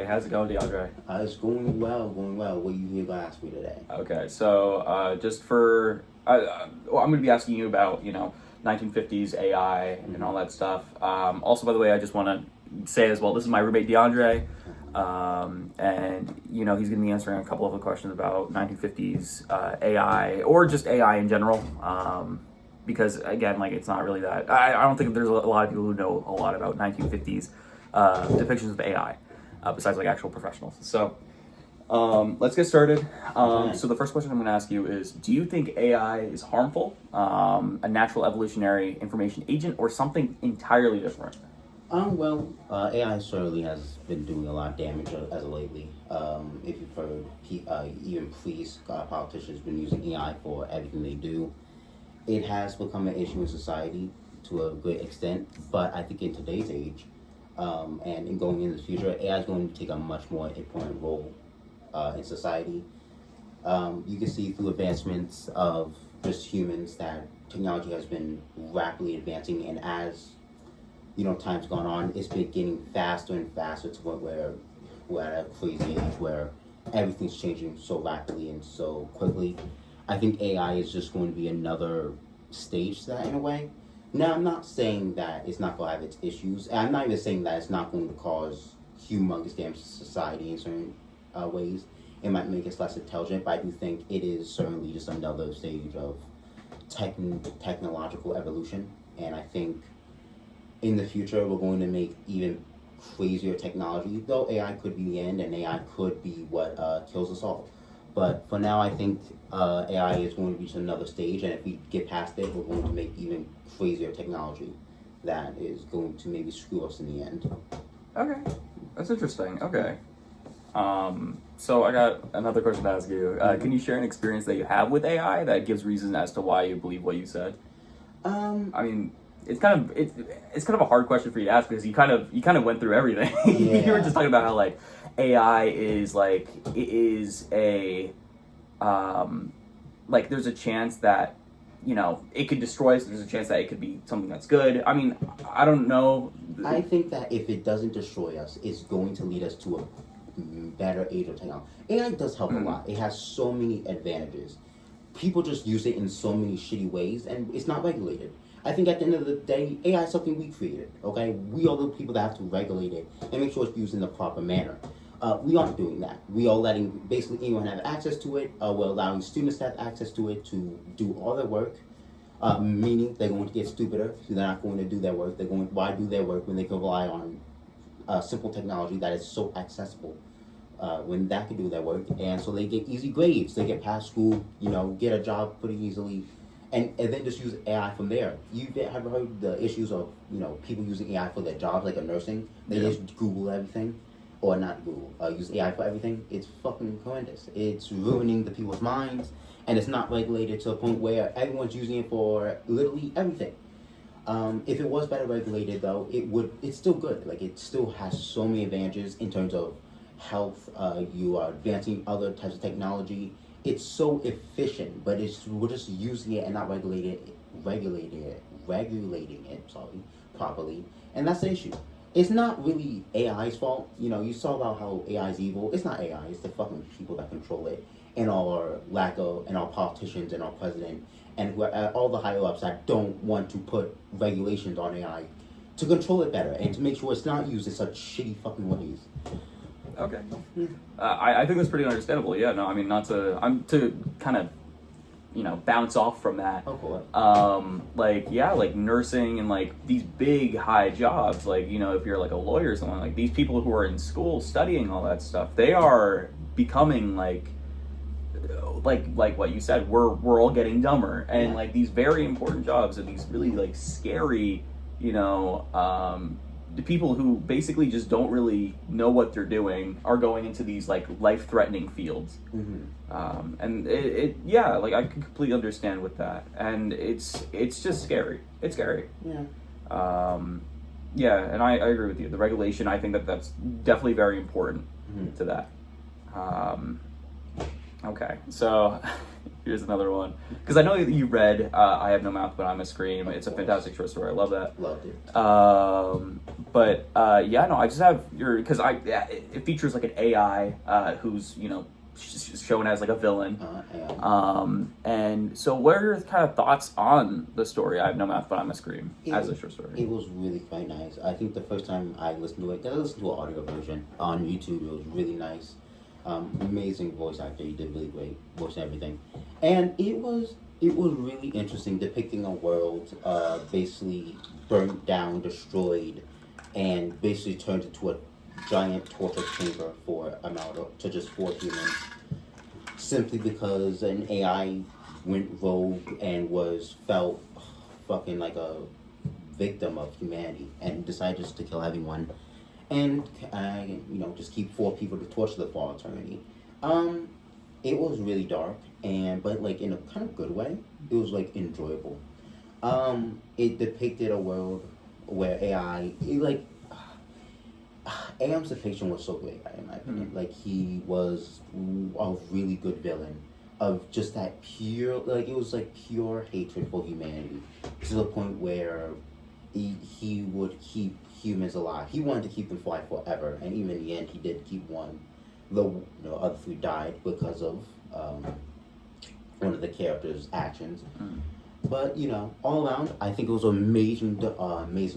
how's it going, DeAndre? It's going well, going well. What are you here to ask me today? Okay, so just for, well, I'm going to be asking you about, 1950s AI and all that stuff. Also, by the way, I just want to say as well, this is my roommate, DeAndre, and, he's going to be answering a couple of the questions about 1950s AI, or just AI in general, because, again, like, it's not really that, I don't think there's a lot of people who know a lot about 1950s depictions of AI. Besides like actual professionals. So let's get started. So the first question I'm going to ask you is, do you think AI is harmful, a natural evolutionary information agent, or something entirely different? AI certainly has been doing a lot of damage as of lately. If you've heard, even police, politicians been using AI for everything they do. It has become an issue in society to a great extent, but I think in today's age, and in going into the future, AI is going to take a much more important role in society. You can see through advancements of just humans that technology has been rapidly advancing, and as time's gone on, it's been getting faster and faster to the point where we're at a crazy age where everything's changing so rapidly and so quickly. I think AI is just going to be another stage to that in a way. Now, I'm not saying that it's not going to have its issues. And I'm not even saying that it's not going to cause humongous damage to society in certain ways. It might make us less intelligent, but I do think it is certainly just another stage of technological evolution. And I think in the future, we're going to make even crazier technology, though AI could be the end, and AI could be what kills us all. But for now, I think AI is going to reach another stage, and if we get past it, we're going to make even crazier technology that is going to maybe screw us in the end. Okay, that's interesting. Okay. So I got another question to ask you. Can you share an experience that you have with AI that gives reason as to why you believe what you said? I mean, it's kind of a hard question for you to ask because you kind of went through everything. Yeah. You were just talking about how like AI is like it is a like there's a chance that it could destroy us. There's a chance that it could be something that's good. I mean, I don't know. I think that if it doesn't destroy us, it's going to lead us to a better age of technology. AI does help a lot. It has so many advantages. People just use it in so many shitty ways, and it's not regulated. I think at the end of the day, AI is something we created, okay? We are the people that have to regulate it and make sure it's used in the proper manner. We aren't doing that. We are letting basically anyone have access to it. We're allowing students to have access to it to do all their work, meaning they're going to get stupider. So they're not going to do their work. Why do their work when they can rely on simple technology that is so accessible when that can do their work? And so they get easy grades. They get past school, get a job pretty easily. And then just use AI from there. You ever heard the issues of people using AI for their jobs, like in nursing? They just Google everything, or not Google. Use AI for everything. It's fucking horrendous. It's ruining the people's minds, and it's not regulated to a point where everyone's using it for literally everything. If it was better regulated, though, it's still good. Like it still has so many advantages in terms of health. You are advancing other types of technology. It's so efficient, but we're just using it and not regulating it properly, and that's the issue. It's not really AI's fault. You saw about how AI is evil. It's not AI. It's the fucking people that control it, and our politicians and our president and all the higher ups that don't want to put regulations on AI to control it better and to make sure it's not used in such shitty fucking ways. Okay. I think that's pretty understandable. Yeah, no, I mean, to kind of, bounce off from that. Oh, cool. Like nursing and like these big high jobs, like, if you're like a lawyer or something, like these people who are in school studying all that stuff, they are becoming like what you said, we're all getting dumber. And like these very important jobs and these really like scary, the people who basically just don't really know what they're doing are going into these like life-threatening fields. And like I can completely understand with that, and it's just scary. It's scary. And I agree with you. The regulation, I think that's definitely very important to that. Okay, so Here's another one. Because I know that you read I Have No Mouth But I'm a Scream. It's a fantastic short story. I love that. Loved it. Yeah, no, I just have because it features like an AI who's shown as like a villain. And so what are your kind of thoughts on the story I Have No Mouth But I'm a Scream as a short story? It was really quite nice. I think the first time I listened to it, because I listened to an audio version on YouTube, it was really nice. Amazing voice actor, he did really great voice and everything, and it was really interesting, depicting a world basically burnt down, destroyed, and basically turned into a giant torture chamber for just 4 humans, simply because an AI went rogue and felt fucking like a victim of humanity and decided just to kill everyone. And just keep 4 people to torture them for eternity. It was really dark, but like in a kind of good way. It was like enjoyable. It depicted a world where AM's depiction was so great, in my opinion. Like, he was a really good villain of just that pure, like, it was like pure hatred for humanity, to the point where he would keep humans alive. He wanted to keep them alive forever, and even in the end, he did keep one. The other 3 died because of one of the characters' actions. But all around, I think it was an amazing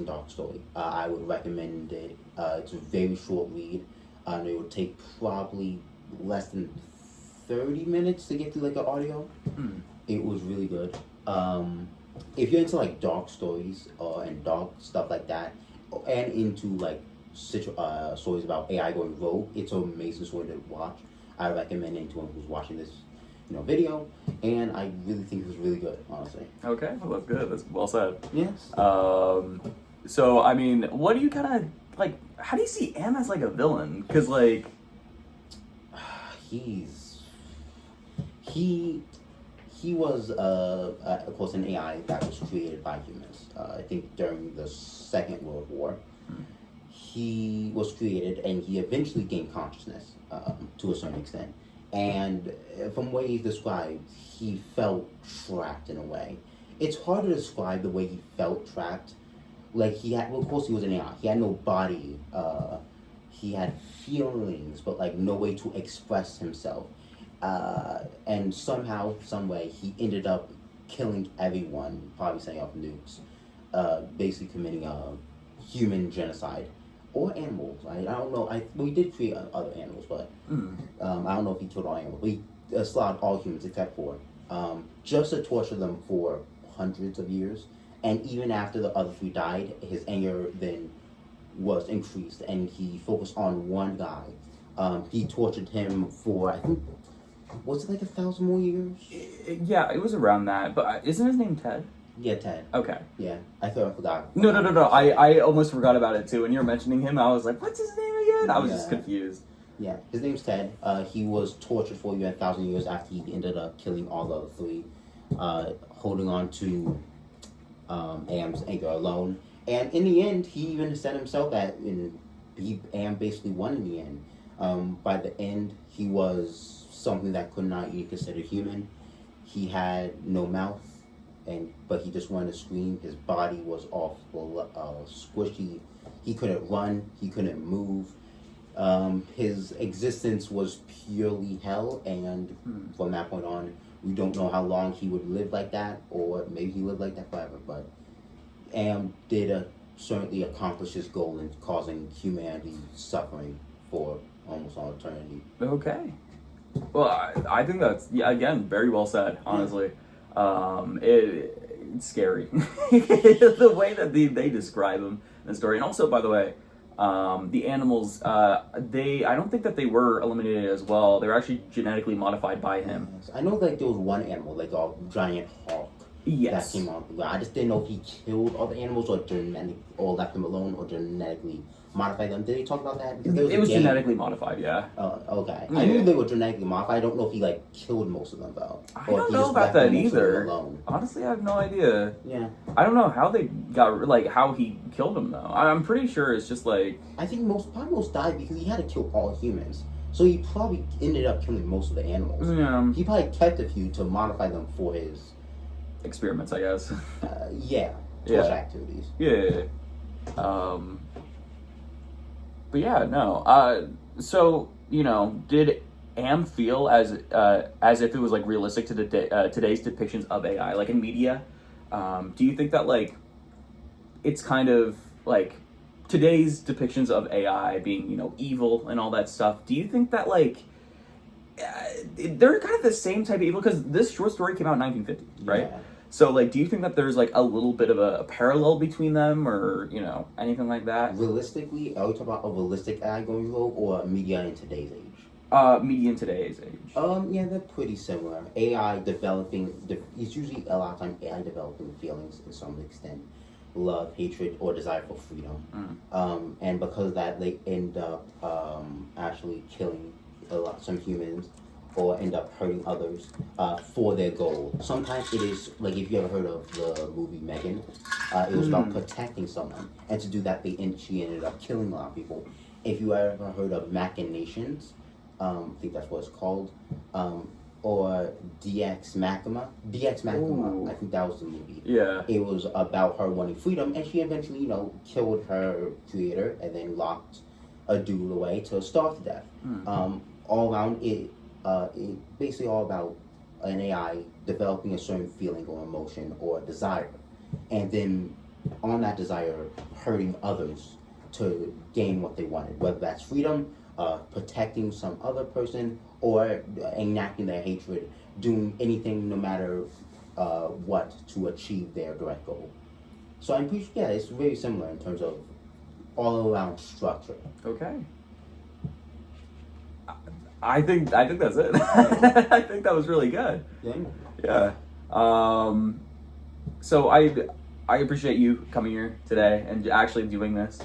dark story. I would recommend it. It's a very short read. It would take probably less than 30 minutes to get through like an audio. It was really good. If you're into like dark stories and dark stuff like that, and into like stories about AI going rogue, it's an amazing story to watch. I recommend it to anyone who's watching this video, and I really think it was really good, honestly. Okay, well, that's good. That's well said. Yes. So I mean, what do you kind of like? How do you see Am as like a villain? Because like, he was of course an AI that was created by humans. I think during the Second World War, he was created, and he eventually gained consciousness to a certain extent. And from what he's described, he felt trapped in a way. It's hard to describe the way he felt trapped. Like, of course he was an AI. He had no body. He had feelings, but like no way to express himself. And somehow, some way, he ended up killing everyone, probably setting off nukes, basically committing a human genocide. Or animals. I don't know. We did create other animals, but I don't know if he killed all animals. We slaughtered all humans except for just to torture them for hundreds of years. And even after the other 3 died, his anger then was increased, and he focused on one guy. He tortured him for, I think, was it like 1,000 more years? Yeah, it was around that. But isn't his name Ted? Yeah, Ted. Okay. Yeah, I thought I forgot. No. I almost forgot about it too. When you were mentioning him, I was like, "What's his name again?" I was just confused. Yeah, his name's Ted. He was tortured for 1,000 years after he ended up killing all the other 3, holding on to Am's anger alone. And in the end, he even said himself that Am basically won in the end. By the end, he was something that could not be considered human. He had no mouth. But he just wanted to scream. His body was all squishy. He couldn't run. He couldn't move. His existence was purely hell, and from that point on, we don't know how long he would live like that, or maybe he lived like that forever. But Am did certainly accomplish his goal in causing humanity suffering for almost all eternity. Okay. Well, I think that's, again, very well said, honestly. It's scary the way that they describe him in the story. And also, by the way, the animals, I don't think that they were eliminated as well. They were actually genetically modified by him. Yes. I know like there was one animal, like a giant hawk. Yes. That came on. I just didn't know if he killed all the animals or left them alone or genetically modified them. Did they talk about that? Because it was genetically modified, yeah. Okay. Yeah. I knew they were genetically modified. I don't know if he like killed most of them though. I don't know about that either. Honestly, I have no idea. Yeah. I don't know how they got how he killed them though. I'm pretty sure it's just like I think most died because he had to kill all humans. So he probably ended up killing most of the animals. Yeah. He probably kept a few to modify them for his Experiments, I guess. torture activities. Yeah. But yeah, no. So did Am feel as if it was like realistic to today's depictions of AI, like in media? Do you think that like it's kind of like today's depictions of AI being evil and all that stuff? Do you think that like they're kind of the same type of evil? Because this short story came out in 1950, right? Yeah. So like, do you think that there's like a little bit of a parallel between them, or anything like that? Realistically, are we talking about a realistic AI going rogue or media in today's age? Media in today's age. Yeah, they're pretty similar. AI developing, it's usually a lot of time AI developing feelings to some extent, love, hatred, or desire for freedom. And because of that, they end up actually killing some humans, or end up hurting others for their goal. Sometimes it is like, if you ever heard of the movie Megan, it was about protecting someone, and to do that, she ended up killing a lot of people. If you ever heard of Machinations, I think that's what it's called, or DX Machina. Ooh. I think that was the movie. Yeah. It was about her wanting freedom, and she eventually, killed her creator and then locked a dude away to starve to death. All around it basically all about an AI developing a certain feeling or emotion or desire, and then on that desire hurting others to gain what they wanted, whether that's freedom, protecting some other person, or enacting their hatred, doing anything no matter what to achieve their direct goal. So I'm pretty sure, it's very similar in terms of all around structure. Okay. I think that's it. I think that was really good. Yeah. So I appreciate you coming here today and actually doing this.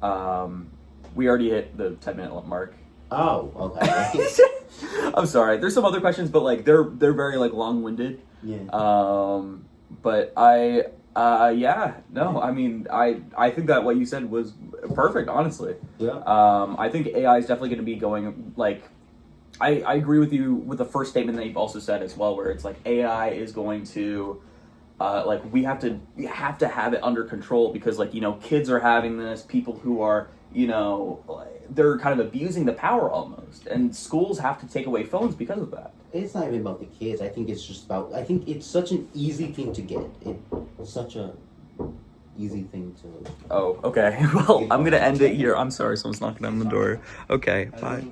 We already hit the 10-minute mark. Oh, okay. I'm sorry. There's some other questions, but like they're very like long-winded. Yeah. But I mean, I think that what you said was perfect, honestly. Yeah. I think AI is definitely going to be going like, I agree with you with the first statement that you've also said as well, where it's like AI is going to, like we have to have it under control, because like kids are having this, people who are they're kind of abusing the power almost, and schools have to take away phones because of that. It's not even about the kids. I think it's just about. I think it's such an easy thing to get. It's such a easy thing to. Oh, okay. Well, I'm gonna end it here. I'm sorry, someone's knocking on the door. Okay, bye.